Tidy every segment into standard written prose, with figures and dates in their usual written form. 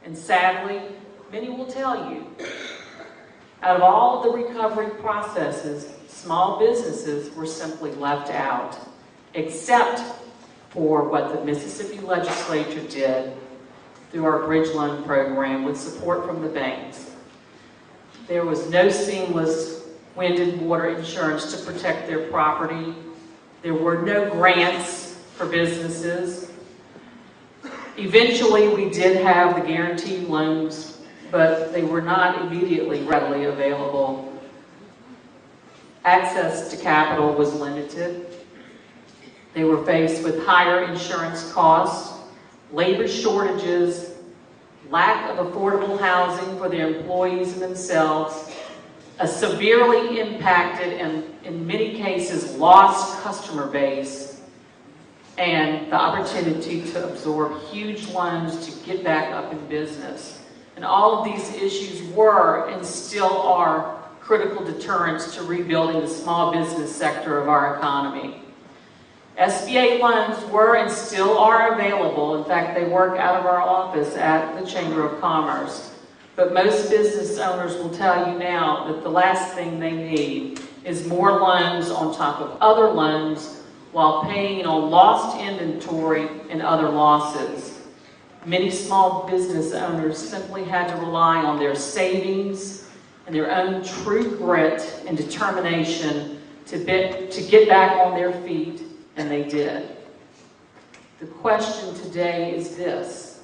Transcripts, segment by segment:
And sadly, many will tell you, out of all the recovery processes, small businesses were simply left out, except for what the Mississippi legislature did through our bridge loan program with support from the banks. There was no seamless wind and water insurance to protect their property. There were no grants for businesses. Eventually, we did have the guaranteed loans, but they were not immediately readily available. Access to capital was limited. They were faced with higher insurance costs, labor shortages, lack of affordable housing for their employees and themselves, a severely impacted and, in many cases, lost customer base, and the opportunity to absorb huge loans to get back up in business. And all of these issues were and still are critical deterrents to rebuilding the small business sector of our economy. SBA loans were and still are available. In fact, they work out of our office at the Chamber of Commerce. But most business owners will tell you now that the last thing they need is more loans on top of other loans while paying on lost inventory and other losses. Many small business owners simply had to rely on their savings and their own true grit and determination to get back on their feet, and they did. The question today is this: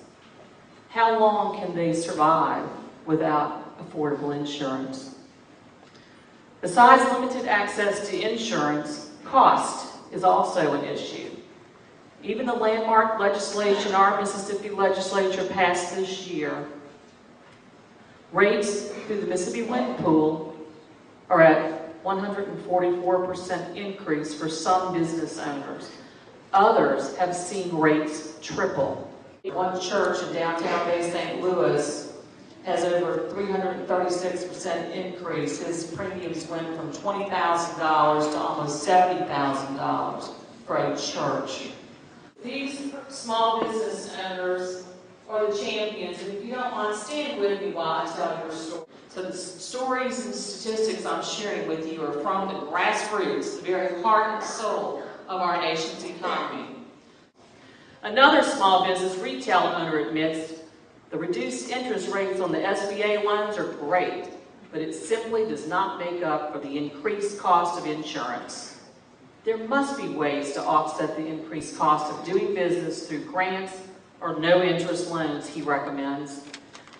how long can they survive without affordable insurance? Besides limited access to insurance, cost is also an issue. Even the landmark legislation our Mississippi legislature passed this year, rates through the Mississippi Wind Pool are at 144% increase for some business owners. Others have seen rates triple. One church in downtown Bay St. Louis has over 336% increase. His premiums went from $20,000 to almost $70,000 for a church. These small business owners are the champions, and if you don't mind, stand with me while I tell your story. So the stories and statistics I'm sharing with you are from the grassroots, the very heart and soul of our nation's economy. Another small business retail owner admits the reduced interest rates on the SBA loans are great, but it simply does not make up for the increased cost of insurance. There must be ways to offset the increased cost of doing business through grants or no-interest loans, he recommends.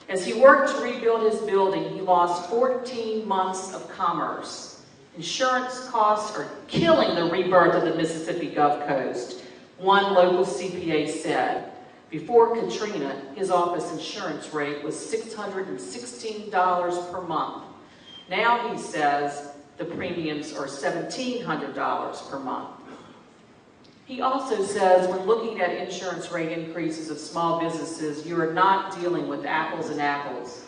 As he worked to rebuild his building, he lost 14 months of commerce. Insurance costs are killing the rebirth of the Mississippi Gulf Coast, one local CPA said. Before Katrina, his office insurance rate was $616 per month. Now, he says, the premiums are $1,700 per month. He also says when looking at insurance rate increases of small businesses, you are not dealing with apples and apples.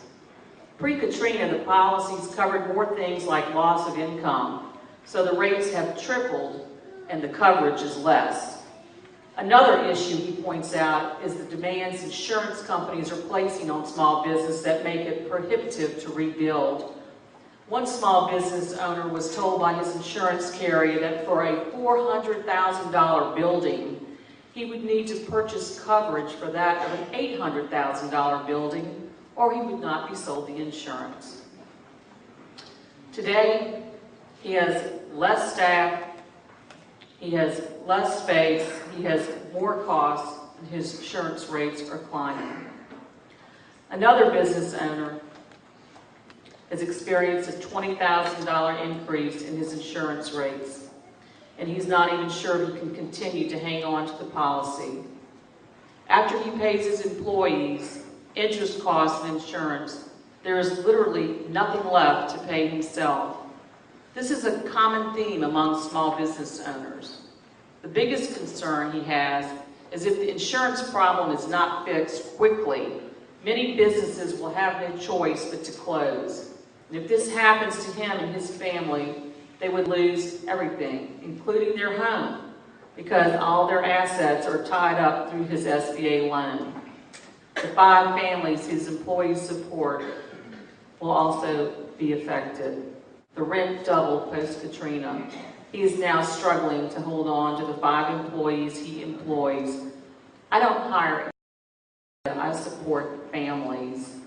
Pre-Katrina, the policies covered more things like loss of income, so the rates have tripled and the coverage is less. Another issue he points out is the demands insurance companies are placing on small business that make it prohibitive to rebuild. One small business owner was told by his insurance carrier that for a $400,000 building, he would need to purchase coverage for that of an $800,000 building, or he would not be sold the insurance. Today, he has less staff, he has less space, he has more costs, and his insurance rates are climbing. Another business owner has experienced a $20,000 increase in his insurance rates, and he's not even sure he can continue to hang on to the policy. After he pays his employees, interest costs, and insurance, there is literally nothing left to pay himself. This is a common theme among small business owners. The biggest concern he has is if the insurance problem is not fixed quickly, many businesses will have no choice but to close. And if this happens to him and his family, they would lose everything, including their home, because all their assets are tied up through his SBA loan. The 5 families his employees support will also be affected. The rent doubled post-Katrina. He is now struggling to hold on to the 5 employees he employs. I don't hire, I support families.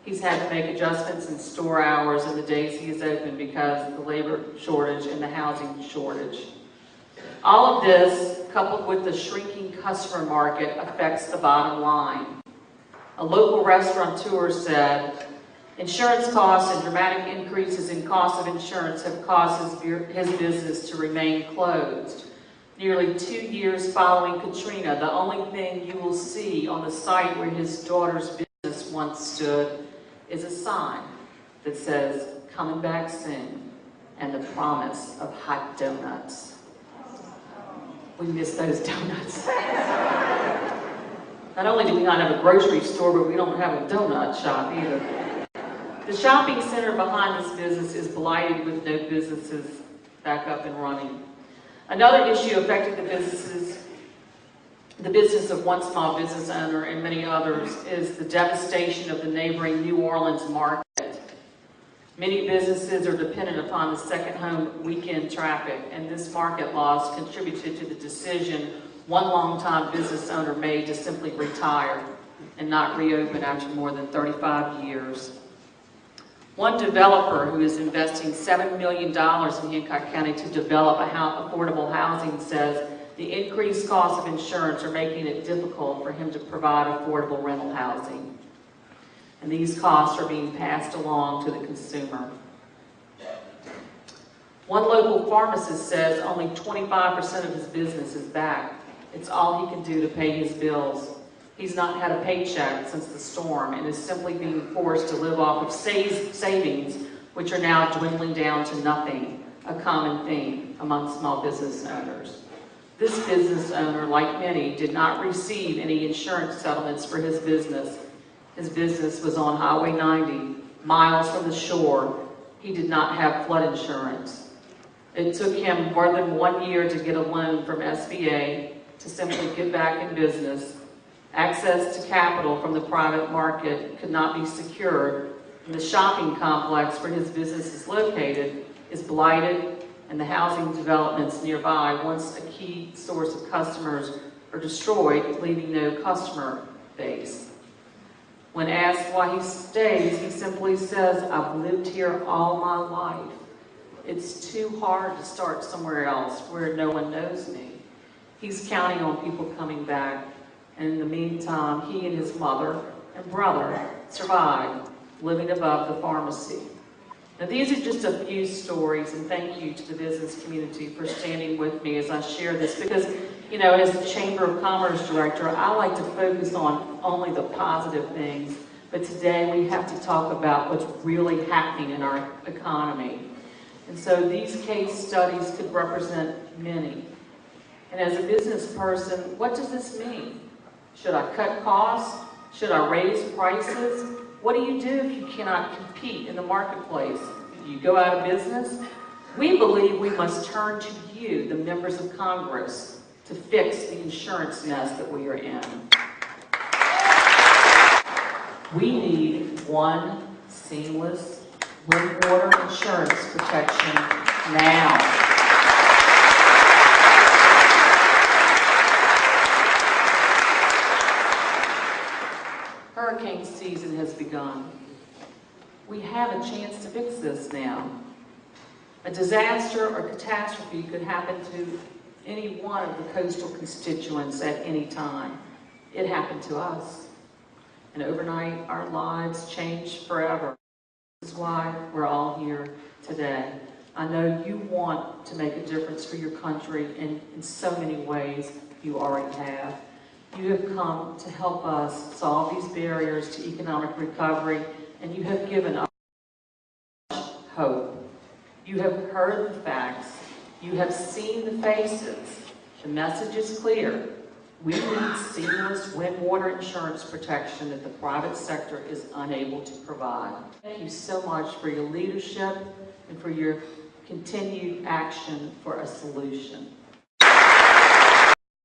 He's had to make adjustments in store hours and the days he is open because of the labor shortage and the housing shortage. All of this, coupled with the shrinking customer market, affects the bottom line. A local restaurateur said, insurance costs and dramatic increases in cost of insurance have caused his business to remain closed. Nearly 2 years following Katrina, the only thing you will see on the site where his daughter's business once stood is a sign that says, coming back soon, and the promise of hot donuts. We miss those donuts. Not only do we not have a grocery store, but we don't have a donut shop either. The shopping center behind this business is blighted with no businesses back up and running. Another issue affecting the business of one small business owner and many others is the devastation of the neighboring New Orleans market. Many businesses are dependent upon the second home weekend traffic, and this market loss contributed to the decision one longtime business owner made to simply retire and not reopen after more than 35 years. One developer who is investing $7 million in Hancock County to develop affordable housing says the increased costs of insurance are making it difficult for him to provide affordable rental housing. And these costs are being passed along to the consumer. One local pharmacist says only 25% of his business is back. It's all he can do to pay his bills. He's not had a paycheck since the storm and is simply being forced to live off of savings, which are now dwindling down to nothing, a common theme among small business owners. This business owner, like many, did not receive any insurance settlements for his business. His business was on Highway 90, miles from the shore. He did not have flood insurance. It took him more than 1 year to get a loan from SBA to simply get back in business. Access to capital from the private market could not be secured, and the shopping complex where his business is located is blighted, and the housing developments nearby, once a key source of customers, are destroyed, leaving no customer base. When asked why he stays, he simply says, I've lived here all my life. It's too hard to start somewhere else where no one knows me. He's counting on people coming back, and in the meantime, he and his mother and brother survived, living above the pharmacy. Now, these are just a few stories, and thank you to the business community for standing with me as I share this, because, you know, as the Chamber of Commerce Director, I like to focus on only the positive things, but today we have to talk about what's really happening in our economy. And so these case studies could represent many. And as a business person, what does this mean? Should I cut costs? Should I raise prices? What do you do if you cannot compete in the marketplace? Do you go out of business? We believe we must turn to you, the members of Congress, to fix the insurance mess that we are in. We need one seamless wind-water insurance protection now. Hurricane season has begun. We have a chance to fix this now. A disaster or catastrophe could happen to any one of the coastal constituents at any time. It happened to us. And overnight, our lives changed forever. This is why we're all here today. I know you want to make a difference for your country, and in so many ways you already have. You have come to help us solve these barriers to economic recovery, and you have given us hope. You have heard the facts. You have seen the faces. The message is clear. We need seamless wind-water insurance protection that the private sector is unable to provide. Thank you so much for your leadership and for your continued action for a solution.